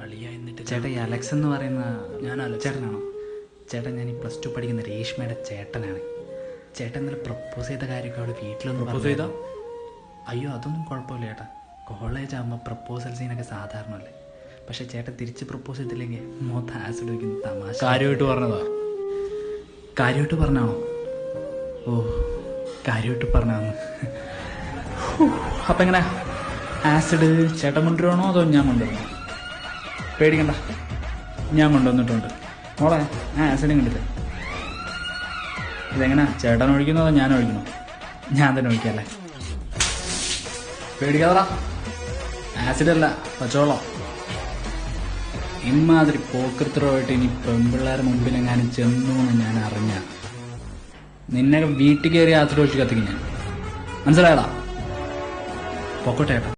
അളിയ എന്നിട്ട് ചേട്ടാ, ഈ അലക്സ് എന്ന് പറയുന്ന ഞാൻ ചേട്ടനാണോ? ചേട്ടൻ ഞാൻ ഈ +2 പഠിക്കുന്ന രേഷ്മയുടെ ചേട്ടനാണ്. ചേട്ടൻ ഇന്നലെ പ്രപ്പോസ് ചെയ്ത കാര്യമൊക്കെ അവള് വീട്ടിലൊന്നും പ്രപ്പോസ് ചെയ്താ? അയ്യോ, അതൊന്നും കുഴപ്പമില്ല ചേട്ടാ. കോളേജ് ആകുമ്പോൾ പ്രപ്പോസൽ സീനൊക്കെ സാധാരണ അല്ലേ. പക്ഷെ ചേട്ടൻ തിരിച്ച് പ്രപ്പോസ് ചെയ്തില്ലെങ്കിൽ മൊത്തം ആസിഡ് വയ്ക്കുന്ന തമാശ. കാര്യമായിട്ട് പറഞ്ഞതാ? കാര്യമായിട്ട് പറഞ്ഞാണോ? ഓ, കാര്യമായിട്ട് പറഞ്ഞാന്ന്. അപ്പം എങ്ങനെ ആസിഡ് ചേട്ടൻ കൊണ്ടുവരണോ അതോ ഞാൻ കൊണ്ടുവരണോ? പേടിക്കണ്ട, ഞാൻ കൊണ്ടുവന്നിട്ടുണ്ട്. മോളെ, ആസിഡ് കണ്ടില്ല. ഇതെങ്ങനെ ചേട്ടൻ ഒഴിക്കുന്നോ അതോ ഞാൻ ഒഴിക്കണോ? ഞാൻ തന്നെ ഒഴിക്കല്ലേ. പേടിക്കാതടാ, ആസിഡല്ല പച്ചവെള്ളം. ഇമ്മാതിരി പോക്കൃത്തരമായിട്ട് ഇനി പെൺപിള്ളേരുടെ മുമ്പിലെങ്ങാനും ചെന്നു എന്ന് ഞാൻ അറിഞ്ഞ നിന്നെ വീട്ടിൽ കയറി ആസിഡ് ഒഴിച്ച് കത്തിക്കും ഞാൻ. മനസ്സിലായടാ? പൊക്കോട്ടെ ചേട്ടാ.